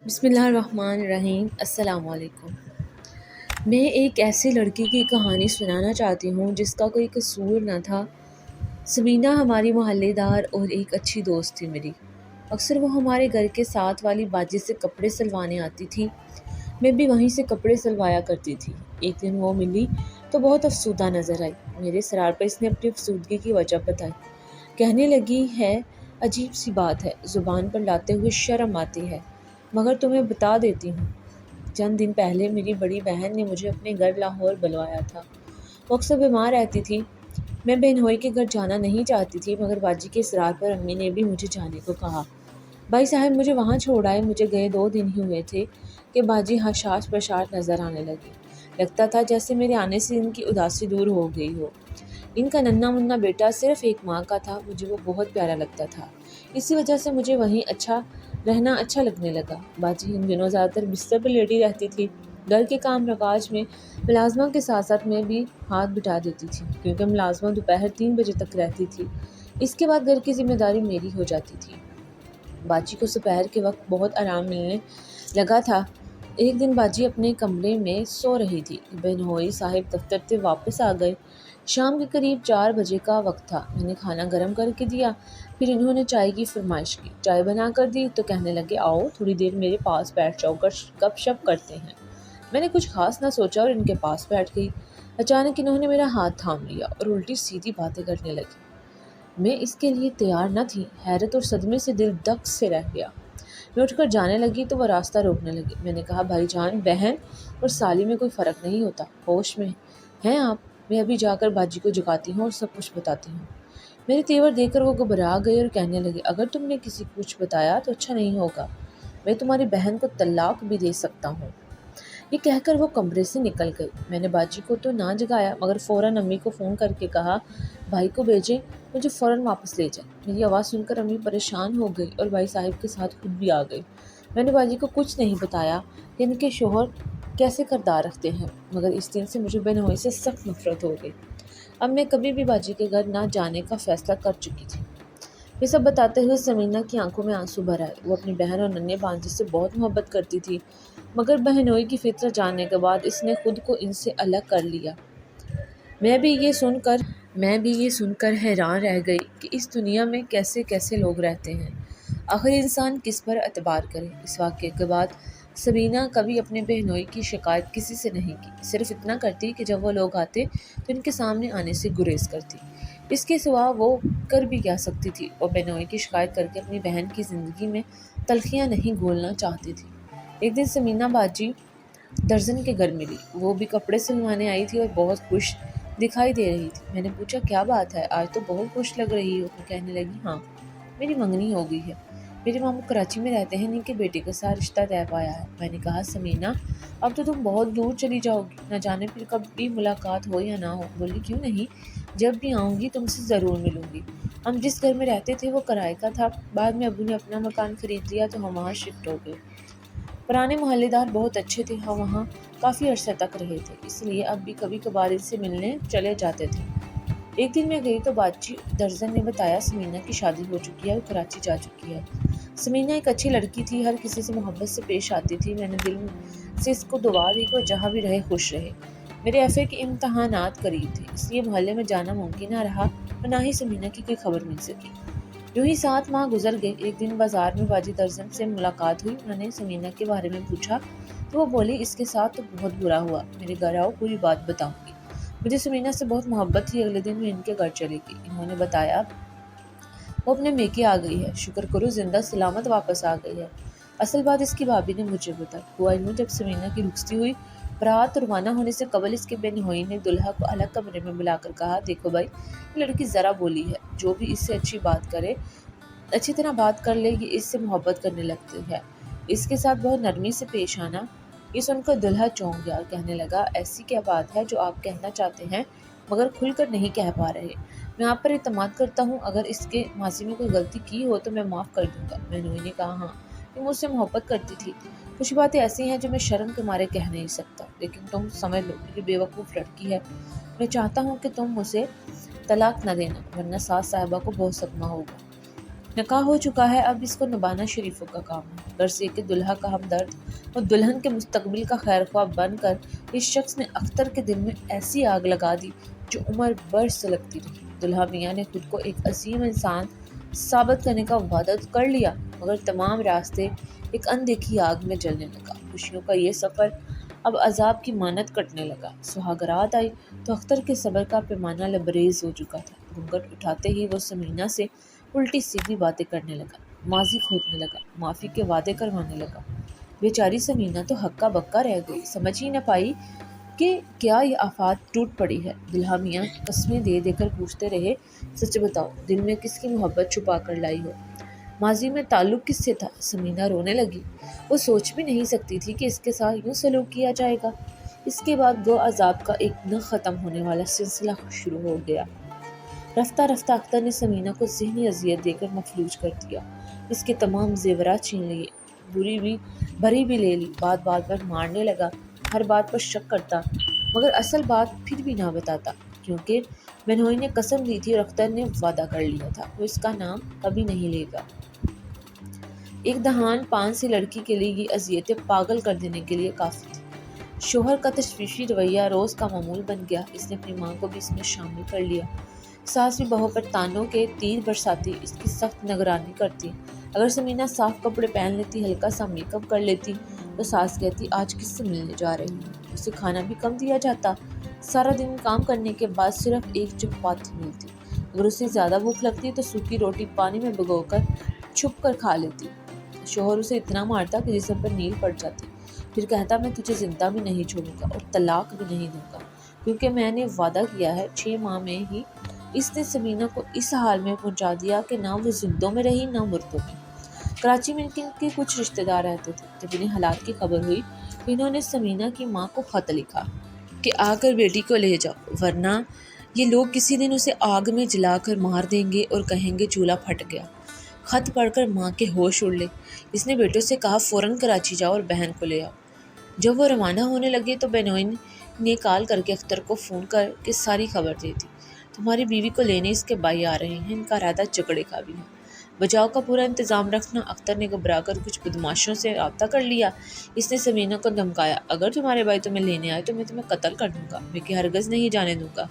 بسم اللہ الرحمن الرحیم۔ السلام علیکم۔ میں ایک ایسی لڑکی کی کہانی سنانا چاہتی ہوں جس کا کوئی قصور نہ تھا۔ سمینہ ہماری محلے دار اور ایک اچھی دوست تھی میری۔ اکثر وہ ہمارے گھر کے ساتھ والی باجی سے کپڑے سلوانے آتی تھی، میں بھی وہیں سے کپڑے سلوایا کرتی تھی۔ ایک دن وہ ملی تو بہت افسردہ نظر آئی۔ میرے اسرار پر اس نے اپنی افسردگی کی وجہ بتائی۔ کہنے لگی ہے عجیب سی بات ہے، زبان پر لاتے ہوئے شرم آتی ہے، مگر تمہیں بتا دیتی ہوں، چند دن پہلے میری بڑی بہن نے مجھے اپنے گھر لاہور بلوایا تھا۔ وہ اکثر بیمار رہتی تھی۔ میں بہنوئی کے گھر جانا نہیں چاہتی تھی، مگر باجی کے اصرار پر امی نے بھی مجھے جانے کو کہا۔ بھائی صاحب مجھے وہاں چھوڑ آئے۔ مجھے گئے 2 دن ہی ہوئے تھے کہ باجی حشاش بشاش نظر آنے لگی۔ لگتا تھا جیسے میرے آنے سے ان کی اداسی دور ہو گئی ہو۔ ان کا ننھا منا بیٹا صرف ایک ماں کا تھا، مجھے وہ بہت پیارا لگتا تھا۔ اسی وجہ سے مجھے وہیں رہنا اچھا لگنے لگا۔ باجی ان دنوں زیادہ تر بستر پر لیٹی رہتی تھی۔ گھر کے کام کاج میں ملازمہ کے ساتھ ساتھ میں بھی ہاتھ بٹا دیتی تھی، کیونکہ ملازمہ دوپہر 3 بجے تک رہتی تھی۔ اس کے بعد گھر کی ذمہ داری میری ہو جاتی تھی۔ باجی کو دوپہر کے وقت بہت آرام ملنے لگا تھا۔ ایک دن باجی اپنے کمرے میں سو رہی تھی کہ بہنوئی صاحب دفتر سے واپس آ گئے۔ شام کے قریب 4 بجے کا وقت تھا۔ میں نے کھانا گرم کر کے دیا، پھر انہوں نے چائے کی فرمائش کی۔ چائے بنا کر دی تو کہنے لگے آؤ تھوڑی دیر میرے پاس بیٹھ جاؤ، گپ شپ کرتے ہیں۔ میں نے کچھ خاص نہ سوچا اور ان کے پاس بیٹھ گئی۔ اچانک انہوں نے میرا ہاتھ تھام لیا اور الٹی سیدھی باتیں کرنے لگی۔ میں اس کے لیے تیار نہ تھی۔ حیرت اور صدمے سے دل دک سے رہ گیا۔ میں اٹھ کر جانے لگی تو وہ راستہ روکنے لگی۔ میں نے کہا بھائی جان، بہن اور سالی میں کوئی فرق نہیں ہوتا، ہوش میں ہیں آپ؟ میں ابھی جا کر باجی کو جگاتی ہوں اور سب کچھ بتاتی ہوں۔ میرے تیور دیکھ کر وہ گھبرا گئے اور کہنے لگے اگر تم نے کسی کو کچھ بتایا تو اچھا نہیں ہوگا، میں تمہاری بہن کو طلاق بھی دے سکتا ہوں۔ یہ کہہ کر وہ کمرے سے نکل گئی۔ میں نے باجی کو تو نہ جگایا، مگر فوراً امی کو فون کر کے کہا بھائی کو بھیجیں، مجھے فوراً واپس لے جائیں۔ میری آواز سن کر امی پریشان ہو گئی اور بھائی صاحب کے ساتھ خود بھی آ گئی۔ میں نے باجی کو کچھ نہیں بتایا کہ ان کے شوہر کیسے کردار رکھتے ہیں، مگر اس دن سے مجھے بہنوئی سے سخت نفرت ہو گئی۔ اب میں کبھی بھی باجی کے گھر نہ جانے کا فیصلہ کر چکی تھی۔ یہ سب بتاتے ہوئے سمینہ کی آنکھوں میں آنسو بھر آئے۔ وہ اپنی بہن اور ننھے بھانجے سے بہت محبت کرتی تھی، مگر بہنوئی کی فطرت جاننے کے بعد اس نے خود کو ان سے الگ کر لیا۔ میں بھی یہ سن کر حیران رہ گئی کہ اس دنیا میں کیسے کیسے لوگ رہتے ہیں۔ آخر انسان کس پر اعتبار کرے۔ اس واقعے کے بعد سمینہ کبھی اپنے بہنوئی کی شکایت کسی سے نہیں کی، صرف اتنا کرتی کہ جب وہ لوگ آتے تو ان کے سامنے آنے سے گریز کرتی۔ اس کے سوا وہ کر بھی کیا سکتی تھی؟ وہ بہنوئی کی شکایت کر کے اپنی بہن کی زندگی میں تلخیاں نہیں گھولنا چاہتی تھی۔ ایک دن سمینہ باجی درزن کے گھر ملی۔ وہ بھی کپڑے سلوانے آئی تھی اور بہت خوش دکھائی دے رہی تھی۔ میں نے پوچھا کیا بات ہے، آج تو بہت خوش لگ رہی ہو؟ وہ کہنے لگی ہاں، میری منگنی ہو گئی ہے، میرے ماموں کراچی میں رہتے ہیں، ان کے بیٹے کے ساتھ رشتہ طے پایا ہے۔ میں نے کہا سمینہ اب تو تم بہت دور چلی جاؤ گی، نہ جانے پھر کبھی ملاقات ہو یا نہ ہو۔ بولی کیوں نہیں، جب بھی آؤں گی تم سے ضرور ملوں گی۔ ہم جس گھر میں رہتے تھے وہ کرائے کا تھا، بعد میں ابو نے اپنا مکان خرید لیا تو ہم وہاں شفٹ ہو گئے۔ پرانے محلے دار بہت اچھے تھے، ہم وہاں کافی عرصے تک رہے تھے، اس لیے اب بھی کبھی کبھار ان سے ملنے چلے جاتے تھے۔ ایک دن میں گئی تو باجی درزن نے بتایا سمینہ کی شادی ہو چکی ہے اور کراچی جا چکی ہے۔ سمینہ ایک اچھی لڑکی تھی، ہر کسی سے محبت سے پیش آتی تھی۔ میں نے دل سے اس کو دعا دی کہ وہ جہاں بھی رہے خوش رہے۔ میرے ایف اے کے امتحانات قریب تھے، اس لیے محلے میں جانا ممکن نہ رہا اور نہ ہی سمینہ کی کوئی خبر مل سکی۔ یوں ہی 7 ماہ گزر گئے۔ ایک دن بازار میں باجی درزن سے ملاقات ہوئی۔ انہوں نے سمینہ کے بارے میں پوچھا تو وہ بولی اس کے ساتھ تو بہت برا ہوا، میرے گھر آؤ پوری بات بتاؤں گی۔ مجھے سمینہ سے بہت محبت تھی۔ اگلے دن میں ان کے گھر چلی گئی۔ انہوں نے بتایا وہ اپنے میکے آ گئی ہے، شکر کرو زندہ سلامت واپس آ گئی ہے۔ اصل بات اس کی بھابی نے مجھے بتائی۔ ہوا یوں جب سمینہ کی رخصتی ہوئی، برات روانہ ہونے سے قبل اس کے بہنوئی نے دلہا کو الگ کمرے میں بلا کر کہا دیکھو بھائی، یہ لڑکی ذرا بولی ہے، جو بھی اس سے اچھی طرح بات کر لے گی اس سے محبت کرنے لگتی ہے، اس کے ساتھ بہت نرمی سے پیش آنا۔ یہ سن کر دلہا چونک گیا اور کہنے لگا ایسی کیا بات ہے جو آپ کہنا چاہتے ہیں مگر کھل کر نہیں کہہ پا رہے؟ میں آپ پر اعتماد کرتا ہوں، اگر اس کے ماضی میں کوئی غلطی کی ہو تو میں معاف کر دوں گا۔ بہنوئی نے کہا ہاں، یہ مجھ سے محبت کرتی تھی، کچھ باتیں ایسی ہیں جو میں شرم کے مارے کہہ نہیں سکتا، لیکن تم سمجھ لو یہ بے وقوف لڑکی ہے۔ میں چاہتا ہوں کہ تم اسے طلاق نہ دینا، ورنہ ساس صاحبہ کو بہت صدمہ ہوگا۔ نکاح ہو چکا ہے، اب اس کو نبھانا شریفوں کا کام ہے۔ غرض یہ کہ دلہا کا ہمدرد اور دلہن کے مستقبل کا خیر خواہ بن کر اس شخص نے اختر کے دل میں ایسی آگ لگا دی جو عمر بھر سلگتی رہی۔ دلہا میاں نے خود کو ایک عظیم انسان ثابت کرنے کا وعدہ تو کر لیا، مگر تمام راستے ایک اندیکھی آگ میں جلنے لگا۔ خوشیوں کا یہ سفر اب عذاب کی مانند کٹنے لگا۔ سہاگرات آئی تو اختر کے صبر کا پیمانہ لبریز ہو چکا تھا۔ گھونگھٹ اٹھاتے ہی وہ سمینہ سے الٹی سیدھی باتیں کرنے لگا، ماضی کھودنے لگا، معافی کے وعدے کروانے لگا۔ بیچاری سمینہ تو ہکا بکا رہ گئی، سمجھ ہی نہ پائی کہ کیا یہ آفات ٹوٹ پڑی ہے۔ دلہا میاں قسمیں دے دے کر پوچھتے رہے، سچ بتاؤ، دل میں کس کی محبت چھپا کر لائی ہو؟ ماضی میں تعلق کس سے تھا؟ سمینہ رونے لگی۔ وہ سوچ بھی نہیں سکتی تھی کہ اس کے ساتھ یوں سلوک کیا جائے گا۔ اس کے بعد گو عذاب کا ایک نہ ختم ہونے والا سلسلہ شروع ہو گیا۔ رفتہ رفتہ اختر نے سمینہ کو ذہنی اذیت دے کر مفلوج کر دیا۔ اس کے تمام زیورات چھین لیے، بھری بھی لے لی، بات بات پر مارنے لگا، ہر بات پر شک کرتا، مگر اصل بات پھر بھی نہ بتاتا، کیونکہ بہنوئی نے قسم دی تھی اور اختر نے وعدہ کر لیا تھا وہ اس کا نام کبھی نہیں لے گا۔ ایک دہان پان سی لڑکی کے لیے یہ اذیتیں پاگل کر دینے کے لیے کافی تھی۔ شوہر کا تشویشی رویہ روز کا معمول بن گیا، اس نے اپنی ماں کو بھی اس میں شامل کر لیا۔ ساس بھی بہو پر تانوں کے تیر برساتی، اس کی سخت نگرانی کرتی۔ اگر سمینہ صاف کپڑے پہن لیتی، ہلکا سا میک اپ کر لیتی تو ساس کہتی آج کس سے ملنے جا رہی ہے۔ اسے کھانا بھی کم دیا جاتا، سارا دن کام کرنے کے بعد صرف ایک چپاتی ملتی۔ اگر اسے زیادہ بھوک لگتی تو سوکھی روٹی پانی میں بھگو کر چھپ کر کھا لیتی۔ شوہر اسے اتنا مارتا کہ جسم پر نیل پڑ جاتی، پھر کہتا میں تجھے زندہ بھی نہیں چھوڑوں گا اور طلاق بھی نہیں دوں گا، کیونکہ میں نے وعدہ کیا ہے۔ 6 ماہ میں ہی اس نے سمینہ کو اس حال میں پہنچا دیا کہ نہ وہ زندوں میں رہی نہ مردوں میں۔ کراچی میں ان کے کچھ رشتہ دار رہتے تھے۔ جب انہیں حالات کی خبر ہوئی تو انہوں نے سمینہ کی ماں کو خط لکھا کہ آ کر بیٹی کو لے جاؤ، ورنہ یہ لوگ کسی دن اسے آگ میں جلا کر مار دیں گے اور کہیں گے چولہا پھٹ گیا۔ خط پڑھ کر ماں کے ہوش اڑ لے۔ اس نے بیٹوں سے کہا فوراً کراچی جاؤ اور بہن کو لے آؤ۔ جب وہ روانہ ہونے لگے تو بہنوئی نے کال کر کے اختر کو فون کر کے ساری خبر دے دی۔ تمہاری بیوی کو لینے اس کے بھائی آ رہے ہیں، ان کا ارادہ جھگڑے کا بھی ہے، بچاؤ کا پورا انتظام رکھنا۔ اختر نے گھبرا کر کچھ بدماشوں سے رابطہ کر لیا۔ اس نے سمینہ کو دھمکایا، اگر تمہارے بھائی تمہیں لینے آئے تو میں تمہیں قتل کر دوں گا، میں کہ ہرگز نہیں جانے دوں گا،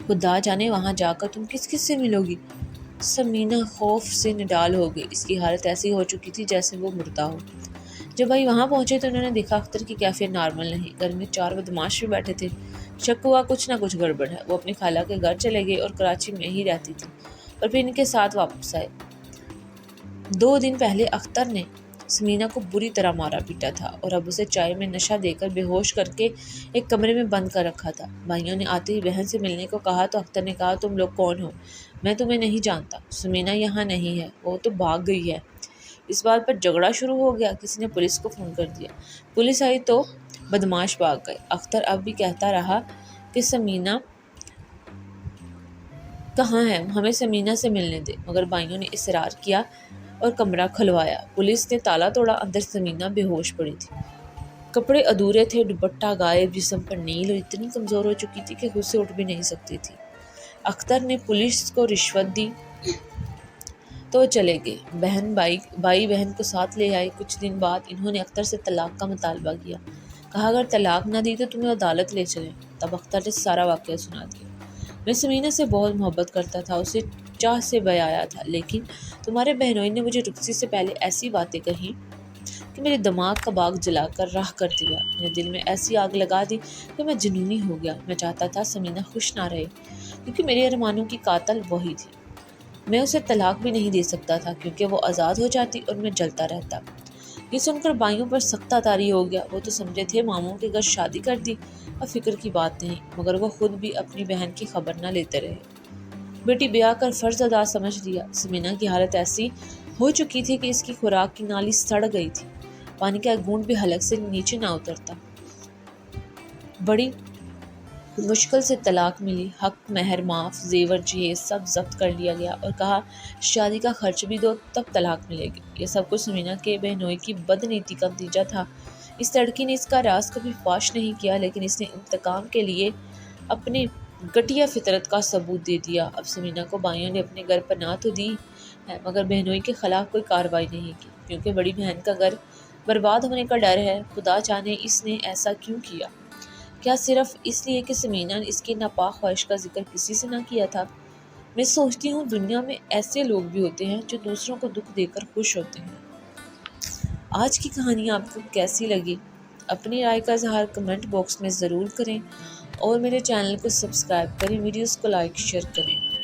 خدا جانے وہاں جا کر تم کس کس سے ملو گی۔ سمینہ خوف سے نڈال ہو گئی، اس کی حالت ایسی ہو چکی تھی جیسے وہ مردہ ہو۔ جب بھائی وہاں پہنچے تو انہوں نے دیکھا اختر کی کیفیت نارمل نہیں، گھر میں 4 بدماش بھی بیٹھے تھے۔ شک ہوا کچھ نہ کچھ گڑبڑ ہے۔ وہ اپنی خالہ کے گھر چلے گئے اور کراچی میں ہی رہتی تھی اور پھر ان کے ساتھ واپس آئے۔ 2 دن پہلے اختر نے سمینہ کو بری طرح مارا پیٹا تھا اور اب اسے چائے میں نشہ دے کر بے ہوش کر کے ایک کمرے میں بند کر رکھا تھا۔ بھائیوں نے آتے ہی بہن سے ملنے کو کہا تو اختر نے کہا تم لوگ کون ہو؟ میں تمہیں نہیں جانتا، سمینہ یہاں نہیں ہے، وہ تو بھاگ گئی ہے۔ اس بات پر جھگڑا شروع ہو گیا، کسی نے پولیس کو فون کر دیا، پولیس آئی تو بدماش بھاگ گئے۔ اختر اب بھی کہتا رہا کہ سمینہ کہاں ہے، ہمیں سمینہ سے ملنے دے، مگر بھائیوں نے اصرار کیا اور کمرہ کھلوایا۔ پولیس نے تالا توڑا، اندر سمینہ بے ہوش پڑی تھی، کپڑے ادھورے تھے، دوپٹہ غائب، جسم پر نیل اور اتنی کمزور ہو چکی تھی کہ خود سے اٹھ بھی نہیں سکتی تھی۔ اختر نے پولیس کو رشوت دی تو وہ چلے گئے۔ بھائی بہن کو ساتھ لے آئے۔ کچھ دن بعد انہوں نے اختر سے طلاق کا مطالبہ کیا، کہا اگر طلاق نہ دی تو تمہیں عدالت لے چلیں۔ تب اختر نے سارا واقعہ سنا دیا۔ میں سمینہ سے بہت محبت کرتا تھا، اسے چاہ سے بیایا تھا، لیکن تمہارے بہنوئی نے مجھے رخصتی سے پہلے ایسی باتیں کہیں کہ میرے دماغ کا باغ جلا کر راہ کر دیا، میرے دل میں ایسی آگ لگا دی کہ میں جنونی ہو گیا۔ میں چاہتا تھا سمینہ خوش نہ رہے، کیونکہ میرے ارمانوں کی قاتل وہی تھی۔ میں اسے طلاق بھی نہیں دے سکتا تھا کیونکہ وہ آزاد ہو جاتی اور میں جلتا رہتا۔ یہ سن کر بھائیوں پر سختہ طاری ہو گیا۔ وہ تو سمجھے تھے ماموں کے گھر شادی کر دی، اب فکر کی بات نہیں، مگر وہ خود بھی اپنی بہن کی خبر نہ لیتے رہے۔ بیٹی بیاہ کر فرض ادا سمجھ لیا۔ سمینہ کی حالت ایسی ہو چکی تھی کہ اس کی خوراک کی نالی سڑ گئی تھی، پانی کا ایک گھونٹ بھی حلق سے نیچے نہ اترتا۔ بڑی مشکل سے طلاق ملی، حق مہر معاف، زیور جہیز سب ضبط کر لیا گیا اور کہا شادی کا خرچ بھی دو تب طلاق ملے گی۔ یہ سب کچھ سمینہ کے بہنوئی کی بد نیتی کا نتیجہ تھا۔ اس لڑکی نے اس کا راز کبھی فاش نہیں کیا، لیکن اس نے انتقام کے لیے اپنے گھٹیا فطرت کا ثبوت دے دیا۔ اب سمینہ کو بھائیوں نے اپنے گھر پناہ تو دی ہے، مگر بہنوئی کے خلاف کوئی کارروائی نہیں کی، کیونکہ بڑی بہن کا گھر برباد ہونے کا ڈر ہے۔ خدا جانے اس نے ایسا کیوں کیا؟ کیا صرف اس لیے کہ سمینہ نے اس کی ناپاک خواہش کا ذکر کسی سے نہ کیا تھا؟ میں سوچتی ہوں دنیا میں ایسے لوگ بھی ہوتے ہیں جو دوسروں کو دکھ دے کر خوش ہوتے ہیں۔ آج کی کہانی آپ کو کیسی لگی؟ اپنی رائے کا اظہار کمنٹ باکس میں ضرور کریں اور میرے چینل کو سبسکرائب کریں، ویڈیوز کو لائک شیئر کریں۔